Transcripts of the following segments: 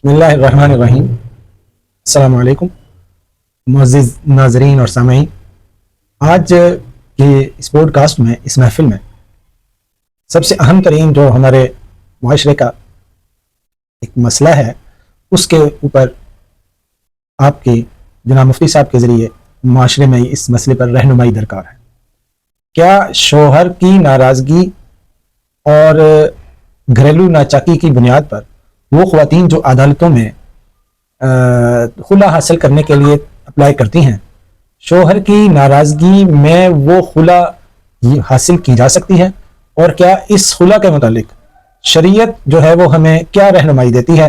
بسم اللہ الرحمن الرحیم۔ السلام علیکم معزز ناظرین اور سامعین، آج کے اس پوڈ کاسٹ میں، اس محفل میں سب سے اہم ترین جو ہمارے معاشرے کا ایک مسئلہ ہے، اس کے اوپر آپ کے جناب مفتی صاحب کے ذریعے معاشرے میں اس مسئلے پر رہنمائی درکار ہے۔ کیا شوہر کی ناراضگی اور گھریلو ناچاکی کی بنیاد پر وہ خواتین جو عدالتوں میں خلا حاصل کرنے کے لیے اپلائی کرتی ہیں، شوہر کی ناراضگی میں وہ خلا حاصل کی جا سکتی ہے؟ اور کیا اس خلا کے متعلق شریعت جو ہے وہ ہمیں کیا رہنمائی دیتی ہے؟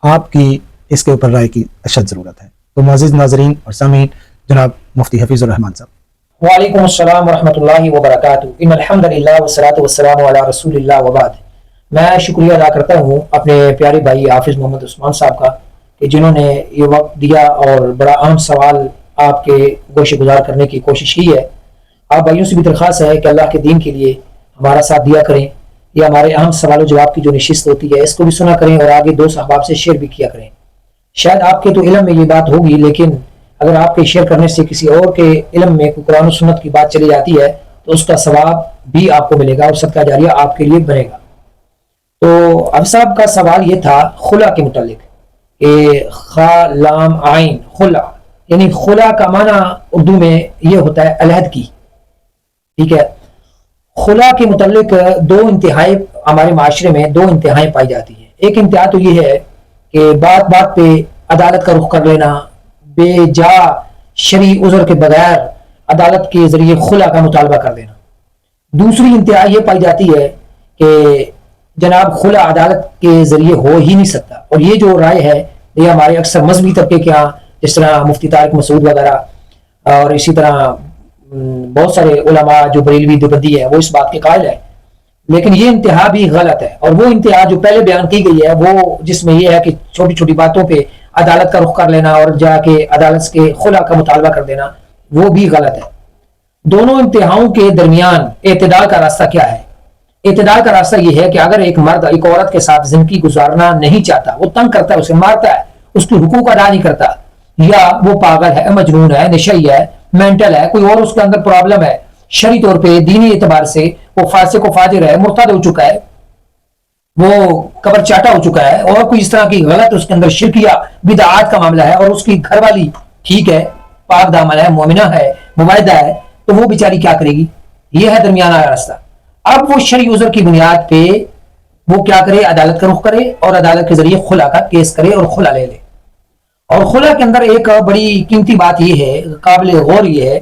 آپ کی اس کے اوپر رائے کی اشد ضرورت ہے۔ تو معزز ناظرین اور سامعین، جناب مفتی حفیظ الرحمان صاحب۔ وعلیکم السلام ورحمۃ اللہ وبرکاتہ۔ ان الحمد للہ والصلاۃ والسلام علی رسول اللہ وبعد۔ میں شکریہ ادا کرتا ہوں اپنے پیارے بھائی حافظ محمد عثمان صاحب کا کہ جنہوں نے یہ وقت دیا اور بڑا اہم سوال آپ کے گوشے گزار کرنے کی کوشش کی ہے۔ آپ بھائیوں سے بھی درخواست ہے کہ اللہ کے دین کے لیے ہمارا ساتھ دیا کریں۔ یہ ہمارے اہم سوال و جواب کی جو نشست ہوتی ہے، اس کو بھی سنا کریں اور آگے دوست احباب سے شیئر بھی کیا کریں۔ شاید آپ کے تو علم میں یہ بات ہوگی، لیکن اگر آپ کے شیئر کرنے سے کسی اور کے علم میں کوئی قرآن و سنت کی بات چلی جاتی ہے تو اس کا ثواب بھی آپ کو ملے گا اور صدقہ جاریہ آپ کے لیے بنے گا۔ تو اب صاحب کا سوال یہ تھا خلا کے متعلق کہ خا لام عین خلا، یعنی خلا کا معنی اردو میں یہ ہوتا ہے علیحدگی، ٹھیک ہے۔ خلا کے متعلق دو انتہائی ہمارے معاشرے میں دو انتہائیں پائی جاتی ہیں۔ ایک انتہا تو یہ ہے کہ بات بات پہ عدالت کا رخ کر لینا، بے جا شرعی عذر کے بغیر عدالت کے ذریعے خلا کا مطالبہ کر دینا۔ دوسری انتہا یہ پائی جاتی ہے کہ جناب خلا عدالت کے ذریعے ہو ہی نہیں سکتا، اور یہ جو رائے ہے یہ ہمارے اکثر مذہبی طبقے کے ہاں، جس طرح مفتی طارق مسعود وغیرہ اور اسی طرح بہت سارے علماء جو بریلوی دیوبندی ہیں وہ اس بات کے قائل ہیں، لیکن یہ انتہا بھی غلط ہے۔ اور وہ انتہا جو پہلے بیان کی گئی ہے وہ جس میں یہ ہے کہ چھوٹی چھوٹی باتوں پہ عدالت کا رخ کر لینا اور جا کے عدالت کے خلا کا مطالبہ کر دینا، وہ بھی غلط ہے۔ دونوں انتہاؤں کے درمیان اعتدال کا راستہ کیا ہے؟ اعتدال کا راستہ یہ ہے کہ اگر ایک مرد ایک عورت کے ساتھ زندگی گزارنا نہیں چاہتا، وہ تنگ کرتا ہے، اسے مارتا ہے، اس کی حقوق ادا نہیں کرتا، یا وہ پاگل ہے، مجنون ہے، نشئی ہے، مینٹل ہے، کوئی اور اس کے اندر پرابلم ہے، شرعی طور پہ دینی اعتبار سے وہ فاسق و فاجر ہے، مرتد ہو چکا ہے، وہ قبر چاٹا ہو چکا ہے، اور کوئی اس طرح کی غلط اس کے اندر شرک یا بدعات کا معاملہ ہے، اور اس کی گھر والی ٹھیک ہے، پاک دامن ہے، مومنہ ہے، مباحدہ ہے، تو وہ بیچاری کیا کرے گی؟ یہ ہے درمیانہ راستہ۔ اب وہ شرعی عذر کی بنیاد پہ وہ کیا کرے؟ عدالت کا رخ کرے اور عدالت کے ذریعے خلا کا کیس کرے اور خلا لے لے۔ اور خلا کے اندر ایک بڑی قیمتی بات یہ ہے، قابل غور یہ ہے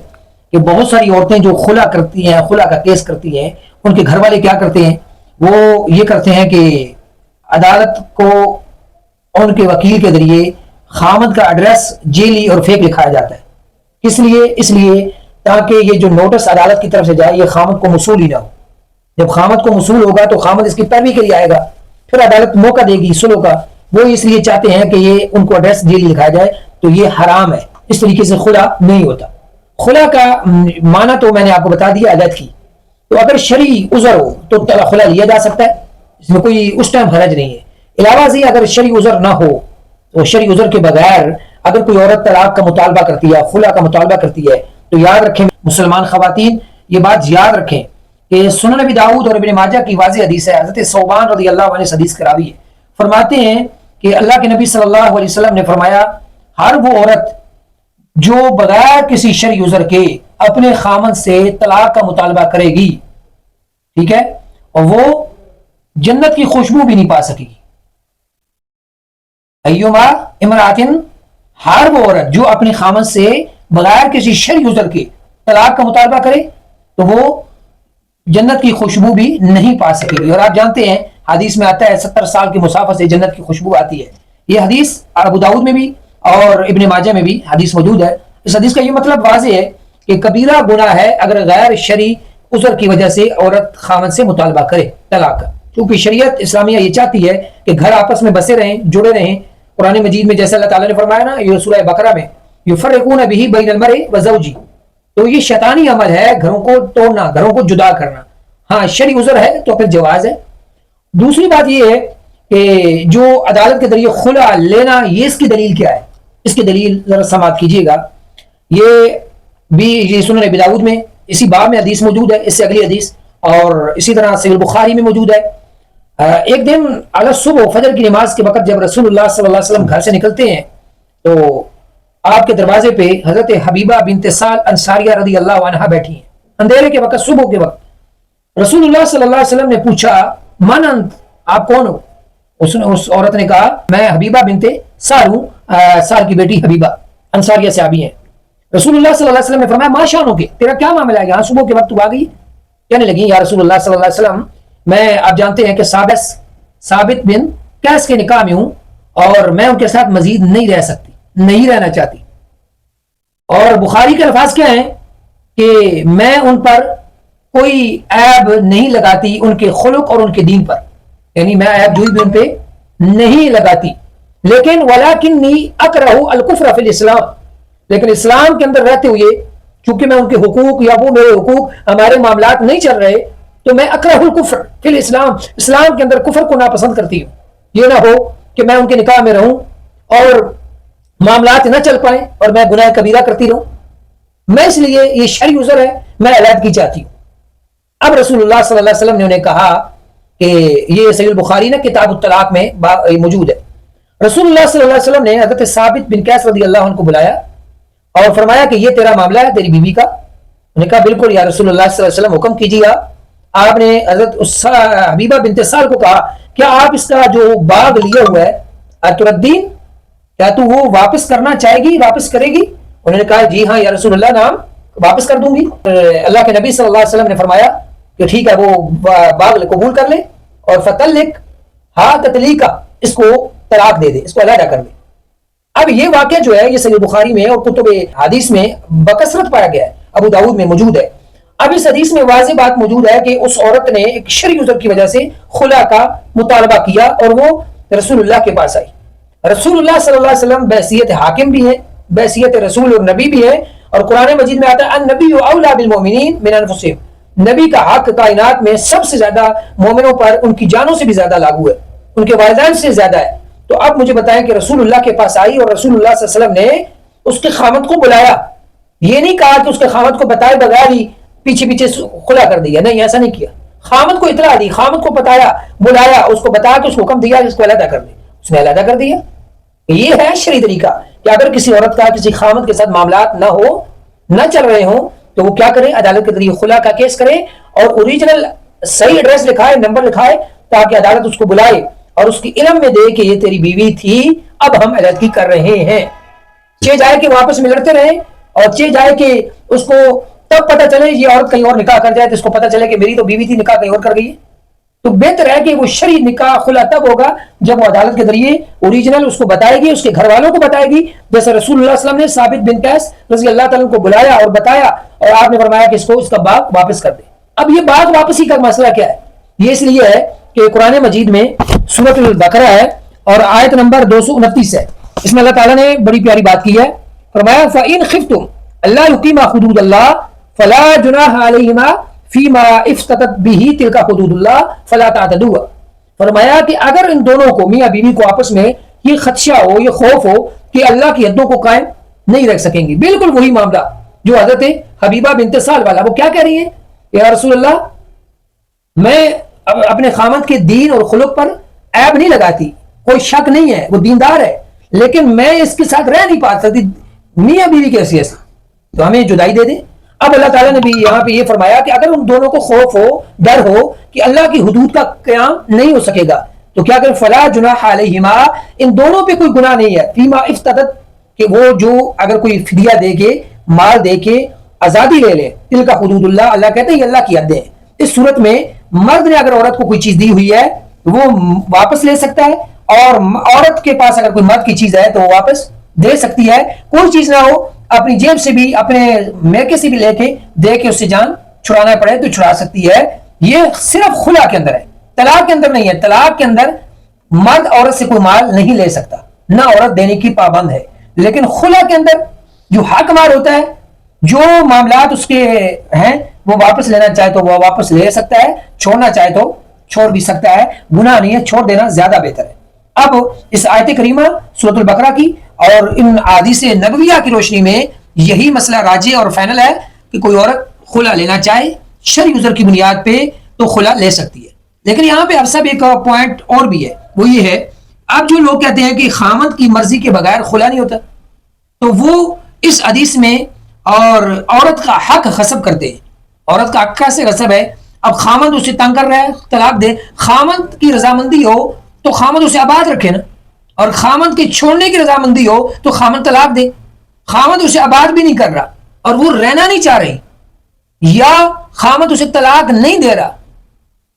کہ بہت ساری عورتیں جو خلا کرتی ہیں، خلا کا کیس کرتی ہیں، ان کے گھر والے کیا کرتے ہیں؟ وہ یہ کرتے ہیں کہ عدالت کو ان کے وکیل کے ذریعے خامد کا ایڈریس جیلی اور فیک لکھایا جاتا ہے۔ کس لیے؟ اس لیے تاکہ یہ جو نوٹس عدالت کی طرف سے جائے یہ خامد کو موصول ہی نہ ہو۔ جب خامد کو موصول ہوگا تو خامد اس کی پیروی کے لیے آئے گا، پھر عدالت موقع دے گی صلح کا۔ وہ اس لیے چاہتے ہیں کہ یہ ان کو ایڈریس جیلی لکھایا جائے، تو یہ حرام ہے، اس طریقے سے خلا نہیں ہوتا۔ خلا کا معنی تو میں نے آپ کو بتا دیا، علیحدگی۔ تو اگر شرعی عذر ہو تو خلا لیا جا سکتا ہے، اس میں کوئی اس ٹائم حرج نہیں ہے۔ علاوہ سے اگر شرعی عذر نہ ہو تو شرعی عذر کے بغیر اگر کوئی عورت طلاق کا مطالبہ کرتی ہے، خلا کا مطالبہ کرتی ہے، تو یاد رکھیں مسلمان خواتین، یہ بات یاد رکھیں کہ سنن ابی داؤد اور ابن ماجہ کی واضح حدیث ہے، حضرت ثوبان رضی اللہ عنہ اس حدیث کے راوی ہے، فرماتے ہیں کہ اللہ کے نبی صلی اللہ علیہ وسلم نے فرمایا، ہر وہ عورت جو بغیر کسی شرعی عذر کے اپنے خامن سے طلاق کا مطالبہ کرے گی، ٹھیک ہے، اور وہ جنت کی خوشبو بھی نہیں پا سکے گی۔ ایما امراتن، ہر وہ عورت جو اپنے خامن سے بغیر کسی شرعی عذر کے طلاق کا مطالبہ کرے تو وہ جنت کی خوشبو بھی نہیں پا سکے گی۔ اور آپ جانتے ہیں حدیث میں آتا ہے 70 سال کی مسافت سے جنت کی خوشبو آتی ہے۔ یہ حدیث ابو داؤد میں بھی اور ابن ماجہ میں بھی حدیث موجود ہے۔ اس حدیث کا یہ مطلب واضح ہے کہ کبیرہ گناہ ہے اگر غیر شرعی عذر کی وجہ سے عورت خامن سے مطالبہ کرے طلاق کا، کیونکہ شریعت اسلامیہ یہ چاہتی ہے کہ گھر آپس میں بسے رہیں، جڑے رہیں۔ قرآن مجید میں جیسے اللہ تعالیٰ نے فرمایا نا، یہ سورہ بقرہ میں، یفرقون بہ بین المرء وزوجہ، تو یہ شیطانی عمل ہے گھروں کو توڑنا، گھروں کو جدا کرنا۔ ہاں شرعی عذر ہے تو پھر جواز ہے۔ دوسری بات یہ ہے کہ جو عدالت کے ذریعے خلا لینا، یہ اس کی دلیل کیا ہے؟ اس کی دلیل ذرا سماعت کیجیے گا. یہ بھی یہ سنن ابی داؤد میں اسی باب میں حدیث موجود ہے، اس سے اگلی حدیث، اور اسی طرح صحیح بخاری میں موجود ہے. ایک دن علی صبح فجر کی نماز کے وقت جب رسول اللہ صلی اللہ علیہ وسلم گھر سے نکلتے ہیں تو آپ کے دروازے پہ حضرت حبیبہ بنت سال انصاریہ رضی اللہ عنہا بیٹھی ہیں. اندھیرے کے وقت، صبح کے وقت. رسول اللہ صلی اللہ علیہ وسلم نے پوچھا من انت، آپ کون ہو؟ اس عورت نے کہا میں حبیبہ بنت سال ہوں، سال کی بیٹی حبیبہ انصاریہ صحابی ہیں. رسول اللہ صلی اللہ علیہ وسلم نے فرمایا ما شانو کے، تیرا کیا معاملہ ہے؟ یہاں صبح کے وقت تو آ گئی. کہنے لگی یا رسول اللہ صلی اللہ علیہ وسلم میں، آپ جانتے ہیں کہ ثابت بن قیس کے نکاح میں ہوں اور میں ان کے ساتھ مزید نہیں رہ سکتی، نہیں رہنا چاہتی. اور بخاری کے الفاظ کیا ہیں کہ میں ان پر کوئی عیب نہیں لگاتی ان کے خلق اور ان کے دین پر، یعنی میں عیب جوئی بھی ان پہ نہیں لگاتی. لیکن ولیکنی اکرہ الکفر فی الاسلام، لیکن اسلام کے اندر رہتے ہوئے چونکہ میں ان کے حقوق یا وہ میرے حقوق، ہمارے معاملات نہیں چل رہے، تو میں اکرہ الکفر فی الاسلام، اسلام کے اندر کفر کو ناپسند کرتی ہوں. یہ نہ ہو کہ میں ان کے نکاح میں رہوں اور معاملات نہ چل پائیں اور میں گناہ کبیرہ کرتی رہوں. میں اس لیے یہ شرعی عذر ہے، میں علیحدگی چاہتی ہوں. اب رسول اللہ صلی اللہ علیہ وسلم نے انہیں کہا کہ یہ صحیح البخاری نا کتاب الطلاق میں موجود ہے. رسول اللہ صلی اللہ علیہ وسلم نے حضرت ثابت بن قیس رضی اللہ عنہ کو بلایا اور فرمایا کہ یہ تیرا معاملہ ہے تیری بیوی کا. انہوں نے کہا بالکل یا رسول اللہ صلی اللہ علیہ وسلم، حکم کیجیے. آپ نے حضرت حبیبہ بنت سال کو کہا کیا آپ اس کا جو باغ لیا ہوا ہے اتردین، کیا تو وہ واپس کرنا چاہے گی، واپس کرے گی؟ انہوں نے کہا جی ہاں یا رسول اللہ، نام واپس کر دوں گی. اللہ کے نبی صلی اللہ علیہ وسلم نے فرمایا کہ ٹھیک ہے، وہ باغ قبول کر لے اور فتلک ہاں تطلیقہ، اس کو طلاق دے دے، اس کو علیحدہ کر دے. اب یہ واقعہ جو ہے یہ صحیح بخاری میں اور کتب حدیث میں بکثرت پایا گیا ہے، ابو داؤد میں موجود ہے. اب اس حدیث میں واضح بات موجود ہے کہ اس عورت نے ایک شرعی عذر کی وجہ سے خلا کا مطالبہ کیا اور وہ رسول اللہ کے پاس آئی. رسول اللہ صلی اللہ علیہ وسلم بحیثیت حاکم بھی ہیں، بحیثیت رسول اور نبی بھی ہیں، اور قرآن مجید میں آتا ہے النبی اولی بالمؤمنین من انفسہم، نبی کا حق کائنات میں سب سے زیادہ مومنوں پر ان کی جانوں سے بھی زیادہ لاگو ہے، ان کے والدین سے زیادہ ہے. تو اب مجھے بتائیں کہ رسول اللہ کے پاس آئی اور رسول اللہ صلی اللہ علیہ وسلم نے اس کے خامد کو بلایا. یہ نہیں کہا کہ اس کے خامد کو بتائے بغیر ہی پیچھے پیچھے خلا کر دیا، نہیں ایسا نہیں کیا. خامد کو اطلاع دی، خامد کو بتایا، بلایا، اس کو بتا کے اس کو حکم دیا کہ اس کو علیحدہ کر دے، اس نے علیحدہ کر دیا. یہ ہے شرعی طریقہ کہ اگر کسی عورت کا کسی خامد کے ساتھ معاملات نہ ہو، نہ چل رہے ہوں، تو وہ کیا کرے؟ عدالت کے ذریعے خلا کا کیس کرے اور اوریجنل صحیح ایڈریس لکھائے، نمبر لکھائے، تاکہ عدالت اس کو بلائے اور اس کی علم میں دے کہ یہ تیری بیوی تھی، اب ہم علیحدگی کر رہے ہیں. چاہے جائے کہ واپس میں لڑتے رہیں، اور چاہے جائے کہ اس کو تب پتہ چلے یہ عورت کہیں اور نکاح کر جائے تو اس کو پتہ چلے کہ میری تو بیوی تھی، نکاح کہیں اور کر گئی ہے. تو بہتر ہے کہ وہ شرعی نکاح خلا تب ہوگا جب وہ عدالت کے ذریعے اوریجنل اس کو بتائے گی، اس کے گھر والوں کو بتائے گی. جیسے رسول اللہ صلی اللہ علیہ وسلم نے ثابت بن قیس رضی اللہ تعالیٰ کو بلایا اور بتایا، اور آپ نے فرمایا کہ اس کو اس کا باغ واپس کر دے. اب یہ باغ واپسی کا مسئلہ کیا ہے؟ یہ اس لیے ہے کہ قرآن مجید میں سورۃ البقرہ ہے اور آیت نمبر 229 ہے. اس میں اللہ تعالیٰ نے بڑی پیاری بات کی ہے. فرمایا فَإِنْ خِفْتُمْ أَلَّا يُقِيمَا حُدُودَ اللَّهِ فَلَا جُنَاحَ عَلَيْهِمَا فِيمَا افتتت بِهِ تِلْكَ حُدُودُ اللَّهِ فَلَا تَعْتَدُوهَا. فرمایا کہ اگر ان دونوں کو، میاں بیوی کو آپس میں یہ خدشہ ہو، یہ خوف ہو کہ اللہ کی حدوں کو قائم نہیں رکھ سکیں گی، بالکل وہی معاملہ جو حضرت حبیبہ بنت سال والا، وہ کیا کہہ رہی ہے؟ یا رسول اللہ، میں اپنے خامد کے دین اور خلق پر عیب نہیں لگاتی، کوئی شک نہیں ہے، وہ دیندار ہے، لیکن میں اس کے ساتھ رہ نہیں پا سکتی میاں بیوی کی حیثیت سے، تو ہمیں جدائی دے دیں. اب اللہ تعالیٰ نے بھی یہاں پہ یہ فرمایا کہ اگر ان دونوں کو خوف ہو، ڈر ہو کہ اللہ کی حدود کا قیام نہیں ہو سکے گا، تو کیا کریں؟ فلا جناح علیہما، ان دونوں پہ کوئی گناہ نہیں ہے، فیما افتتت، کہ وہ جو اگر کوئی فدیہ دے کے، مال دے کے آزادی لے لے، تلک حدود اللہ، اللہ کہتے ہیں یہ اللہ کی حدیں ہیں. اس صورت میں مرد نے اگر عورت کو کوئی چیز دی ہوئی ہے وہ واپس لے سکتا ہے، اور عورت کے پاس اگر کوئی مرد کی چیز ہے تو وہ واپس دے سکتی ہے. کوئی چیز نہ ہو، اپنی جیب سے بھی، اپنے میکے سے بھی لے کے دے کے اس سے جان چھڑانا پڑے تو چھڑا سکتی ہے. یہ صرف خلا کے اندر ہے، طلاق کے اندر نہیں ہے. طلاق کے اندر مرد عورت سے کوئی مال نہیں لے سکتا، نہ عورت دینے کی پابند ہے. لیکن خلا کے اندر جو حق مال ہوتا ہے، جو معاملات اس کے ہیں، وہ واپس لینا چاہے تو وہ واپس لے سکتا ہے، چھوڑنا چاہے تو چھوڑ بھی سکتا ہے, گناہ نہیں ہے, چھوڑ دینا زیادہ بہتر ہے. اب اس آیت کریمہ سورۃ البقرہ کی اور ان احادیث نبویہ کی روشنی میں یہی مسئلہ راجح اور فائنل ہے کہ کوئی عورت خلا لینا چاہے شرعی عذر کی بنیاد پہ تو خلا لے سکتی ہے. لیکن یہاں پہ اب سب ایک پوائنٹ اور بھی ہے, وہ یہ ہے اب جو لوگ کہتے ہیں کہ خامند کی مرضی کے بغیر خلا نہیں ہوتا, تو وہ اس حدیث میں اور عورت کا حق غصب کرتے ہیں. عورت کا حق کیسے غصب ہے؟ اب خامند اسے تنگ کر رہا ہے, طلاق دے. خامند کی رضامندی ہو تو خامند اسے آباد رکھے نا, اور خامند کے چھوڑنے کی رضامندی ہو تو خامند طلاق دے. خامند اسے آباد بھی نہیں کر رہا اور وہ رہنا نہیں چاہ رہی, یا خامند اسے طلاق نہیں دے رہا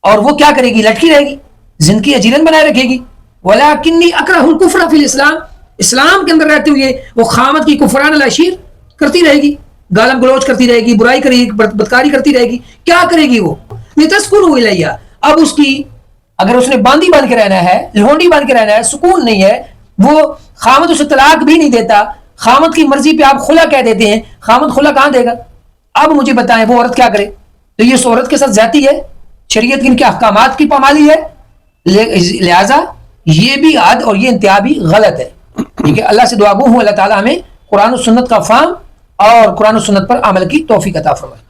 اور وہ کیا کرے گی؟ لٹکی رہے گی, زندگی اجیرن بنائے رکھے گی. وَلَكِنِّي أَكْرَهُ الْكُفْرَ فِي الْإِسْلَامِ, اسلام کے اندر رہتے ہوئے وہ خامد کی کفران العشیر کرتی رہے گی, گالم گلوچ کرتی رہے گی, برائی کرے گی, بدکاری کرتی رہے گی. کیا کرے گی وہ؟ لِتَسْكُنُوا إِلَيْهَا, اب اس کی اگر اس نے باندھی بن کے رہنا ہے, لہونڈی بن کے رہنا ہے, سکون نہیں ہے, وہ خامد اسے طلاق بھی نہیں دیتا, خامد کی مرضی پہ آپ خلا کہہ دیتے ہیں, خامد خلا کہاں دے گا؟ اب مجھے بتائیں وہ عورت کیا کرے؟ تو یہ اس عورت کے ساتھ زیادتی ہے, شریعت کی ان کے احکامات کی پامالی ہے, لہذا یہ بھی حد اور یہ انتہا بھی غلط ہے. ٹھیک ہے, اللہ سے دعا گو ہوں اللہ تعالیٰ ہمیں قرآن و سنت کا فہم اور قرآن و سنت پر عمل کی توفیق عطا فرمائے.